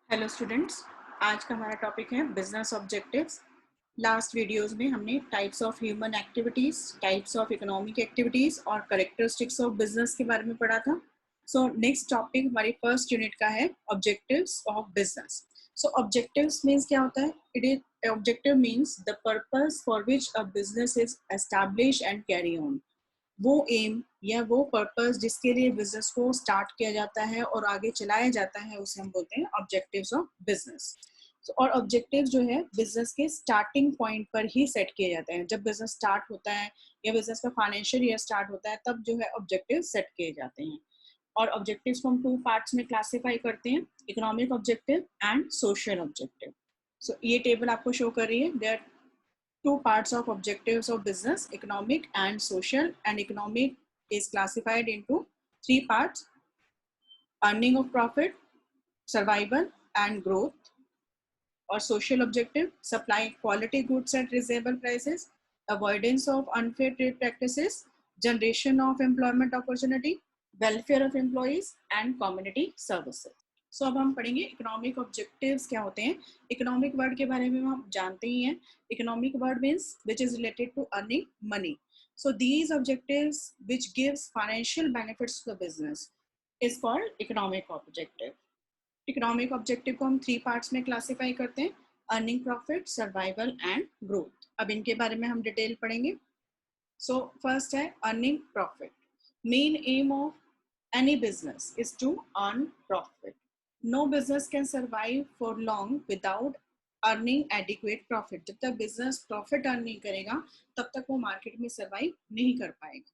Hello students, आज का हमारा टॉपिक है बिजनेस ऑब्जेक्टिव्स। लास्ट वीडियोस में हमने types of human activities, types of economic activities और कैरेक्टरिस्टिक्स ऑफ बिजनेस के बारे में पढ़ा था। सो नेक्स्ट टॉपिक हमारी फर्स्ट यूनिट का है objectives of business. So objectives means क्या होता है? It is objective means the purpose for which a business is establish and carry on. वो एम या वो पर्पस जिसके लिए बिजनेस को स्टार्ट किया जाता है और आगे चलाया जाता है, उसे हम बोलते हैं ऑब्जेक्टिव्स ऑफ बिजनेस। और ऑब्जेक्टिव जो है बिजनेस के स्टार्टिंग पॉइंट पर ही सेट किए जाते हैं। जब बिजनेस स्टार्ट होता है या बिजनेस का फाइनेंशियल ईयर स्टार्ट होता है, तब जो है ऑब्जेक्टिव सेट किए जाते हैं। और ऑब्जेक्टिव्स को हम टू पार्ट्स में क्लासीफाई करते हैं, economic objective and social objective. So ये टेबल आपको शो कर रही है। There two parts of objectives of business, economic and social, and economic is classified into three parts: earning of profit, survival and growth. Or social objective, supplying quality goods at reasonable prices, avoidance of unfair trade practices, generation of employment opportunity, welfare of employees and community services. सो अब हम पढ़ेंगे economic objectives क्या होते हैं। Economic word के बारे में हम जानते ही हैं। Economic word means which is related to earning money. So these objectives which gives financial benefits to the business is called economic objective. Economic objective को हम थ्री पार्ट्स में क्लासीफाई करते हैं: earning, profit, survival and growth. अब इनके बारे में हम डिटेल पढ़ेंगे। सो फर्स्ट है earning profit. Main aim of any business is to earn profit. No business can survive for long without earning adequate profit. जब तक business profit earn नहीं करेगा, तब तक वो market में survive नहीं कर पाएगा.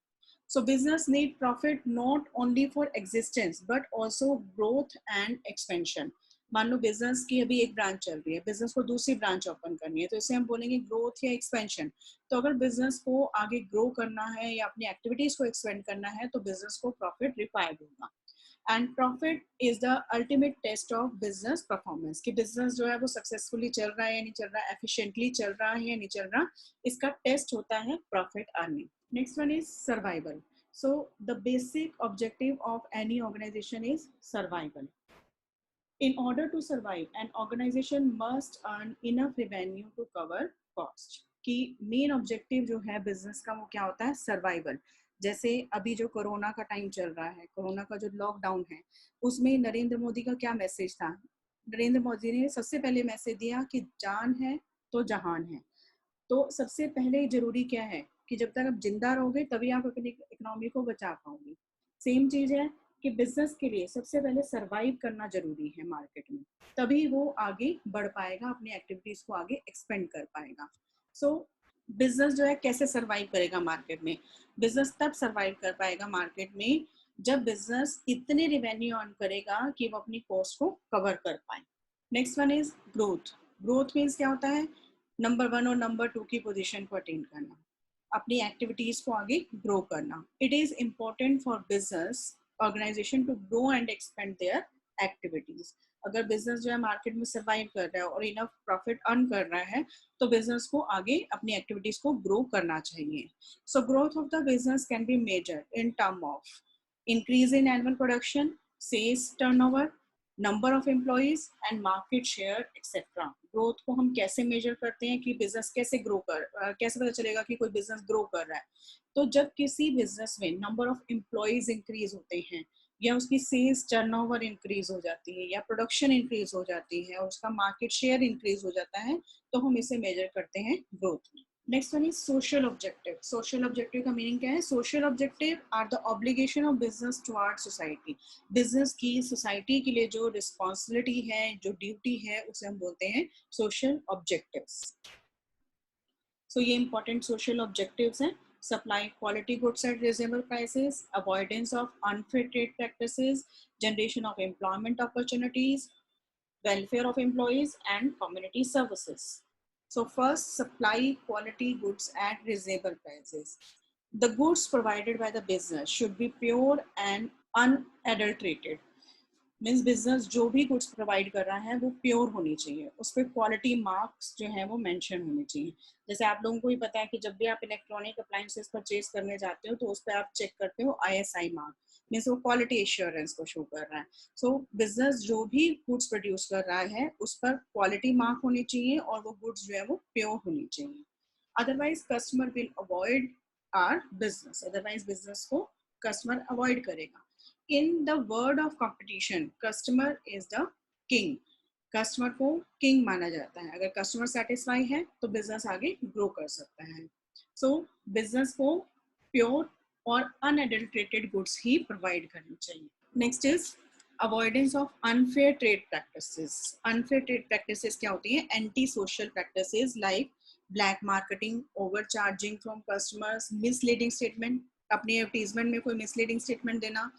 So business need profit not only for existence but also growth and expansion. मान लो बिजनेस की अभी एक ब्रांच चल रही है, बिजनेस को दूसरी ब्रांच ओपन करनी है, तो इसे हम बोलेंगे ग्रोथ या एक्सपेंशन। तो अगर बिजनेस को आगे ग्रो करना है या अपनी एक्टिविटीज को एक्सपेंड करना है, तो बिजनेस को प्रॉफिट रिक्वायर्ड होगा। And profit is the ultimate test of business performance, कि बिजनेस जो है वो सक्सेसफुली चल रहा है या नहीं चल रहा है, एफिशिएंटली चल रहा है या नहीं चल रहा, इसका टेस्ट होता है profit earning. Next one is survival. So the basic objective of any organisation is survival. In order to survive, an organization must earn enough revenue to cover cost. कि मेन ऑब्जेक्टिव जो है business का वो क्या होता है? Survival. जैसे अभी जो कोरोना का टाइम चल रहा है, कोरोना का जो लॉकडाउन है, उसमें नरेंद्र मोदी का क्या मैसेज था? नरेंद्र मोदी ने सबसे पहले मैसेज दिया कि जान है तो जहान है। तो सबसे पहले जरूरी क्या है कि जब तक आप जिंदा रहोगे तभी आप अपनी इकोनॉमी को बचा पाओगे। सेम चीज है कि बिजनेस के लिए सबसे पहले सरवाइव करना जरूरी है मार्केट में, तभी वो आगे बढ़ पाएगा, अपनी एक्टिविटीज को आगे एक्सपेंड कर पाएगा। सो बिजनेस जो है कैसे सरवाइव करेगा मार्केट में? बिजनेस तब सरवाइव कर पाएगा मार्केट में जब बिजनेस इतने रिवेन्यू अर्न करेगा कि वो अपनी कॉस्ट को कवर कर पाए। Next one is growth. Growth means क्या होता है? नंबर वन और नंबर टू की पोजीशन को अटेन करना, अपनी एक्टिविटीज को आगे ग्रो करना। It is important for business organisation to grow and expand their activities. अगर बिजनेस जो है मार्केट में सर्वाइव कर रहा है और इनफ प्रॉफिट अर्न कर रहा है, तो बिजनेस को आगे अपनी एक्टिविटीज को ग्रो करना चाहिए। So growth of the business can be measured in term of increase in annual production, sales turnover, number of employees and market share etcetera. Growth को हम कैसे मेजर करते हैं कि बिजनेस कैसे ग्रो कैसे पता चलेगा कि कोई बिजनेस ग्रो कर रहा है? तो जब किसी बिजनेस में नंबर ऑफ एम्प्लॉइज इंक्रीज होते हैं, या उसकी सेल्स टर्नओवर इंक्रीज हो जाती है, या प्रोडक्शन इंक्रीज हो जाती है और उसका मार्केट शेयर इंक्रीज हो जाता है, तो हम इसे मेजर करते हैं ग्रोथ में। Next one is social objective. Social objective का मीनिंग क्या है? Social objective are the obligation of business towards society. Business की सोसाइटी के लिए जो रिस्पॉन्सिबिलिटी है, जो ड्यूटी है, उसे हम बोलते हैं सोशल ऑब्जेक्टिव्स। सो ये इंपॉर्टेंट सोशल ऑब्जेक्टिव्स हैं: supply quality goods at reasonable prices, avoidance of unfair trade practices, generation of employment opportunities, welfare of employees and community services. So first, supply quality goods at reasonable prices. The goods provided by the business should be pure and unadulterated. Means business जो भी goods provide कर रहा है वो pure होनी चाहिए, उस पर क्वालिटी मार्क्स जो है वो मेंशन होने चाहिए। जैसे आप लोगों को भी पता है कि जब भी आप इलेक्ट्रॉनिक अप्लायंसेस परचेज करने जाते हो तो उस पर आप चेक करते हो ISI मार्क, मीन्स वो क्वालिटी एश्योरेंस को शो कर रहा है। सो बिजनेस जो भी गुड्स प्रोड्यूस कर रहा है उस पर क्वालिटी मार्क होनी चाहिए और वो गुड्स जो है वो प्योर होनी चाहिए। Otherwise customer will avoid our business, otherwise business को कस्टमर अवॉइड करेगा। In the word of competition customer is the king, customer को किंग माना जाता है। अगर कस्टमर सेटिस्फाई है तो बिजनेस आगे ग्रो कर सकता है। सो बिजनेस को प्योर और अनएडल्ट्रेटेड गुड्स ही प्रोवाइड करनी चाहिए। Next is avoidance of unfair trade practices. Unfair trade practices क्या होती है? Anti social practices like black marketing, over charging from customers, misleading statement, अपनी एडवर्टीजमेंट में कोई मिसलीडिंग स्टेटमेंट देना,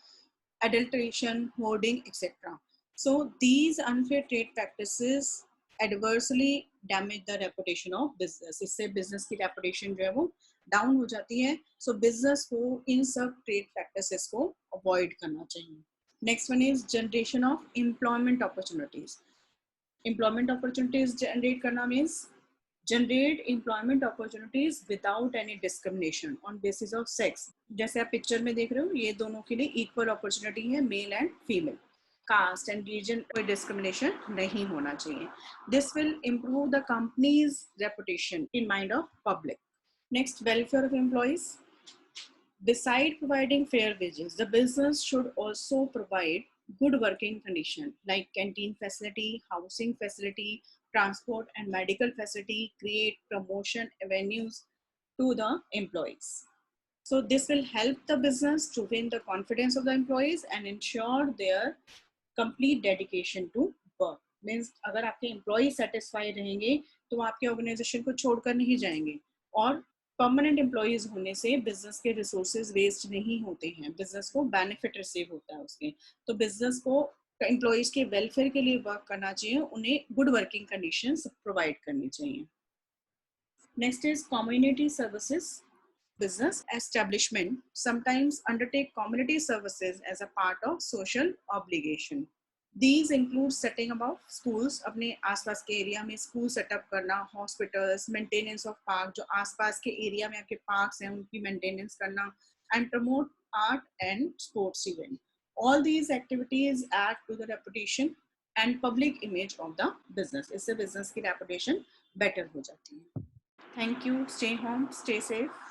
adulteration, hoarding, etc. So these unfair trade practices adversely damage the reputation of business. इससे business की reputation जो है वो down हो जाती है. So business को इन सब trade practices को avoid करना चाहिए. Next one is generation of employment opportunities. Employment opportunities generate करना means generate employment opportunities without any discrimination on basis of sex. जैसे आप पिक्चर में देख रहे हो ये दोनों के लिए इक्वल अपॉर्चुनिटी है, male and female. Caste and region कोई डिस्क्रिमिनेशन नहीं होना चाहिए। This will improve the company's reputation in mind of public. Next, welfare of employees. Beside providing fair wages, the business should also provide good working condition like canteen facility, housing facility, transport and medical facility, create promotion avenues to the employees. So this will help the business to win the confidence of the employees and ensure their complete dedication to work. Means अगर आपके employee satisfied रहेंगे तो आपके organization को छोड़कर नहीं जाएंगे। और परमानेंट एम्प्लॉयज होने से बिजनेस के रिसोर्सेज वेस्ट नहीं होते हैं, बिजनेस को बेनिफिट रिसीव होता है उसके। तो बिजनेस को एम्प्लॉयज के वेलफेयर के लिए वर्क करना चाहिए, उन्हें गुड वर्किंग कंडीशंस प्रोवाइड करनी चाहिए। Next is community services. business establishment sometimes undertake community services as a part of social obligation. These include setting up schools, अपने आसपास के एरिया में स्कूल सेटअप करना, हॉस्पिटल्स, मेंटेनेंस ऑफ पार्क, जो आसपास के एरिया में आपके पार्क्स हैं उनकी मेंटेनेंस करना, and promote art and sports event. All these activities add to the reputation and public image of the business. इससे business की reputation better हो जाती है. Thank you. Stay home, stay safe.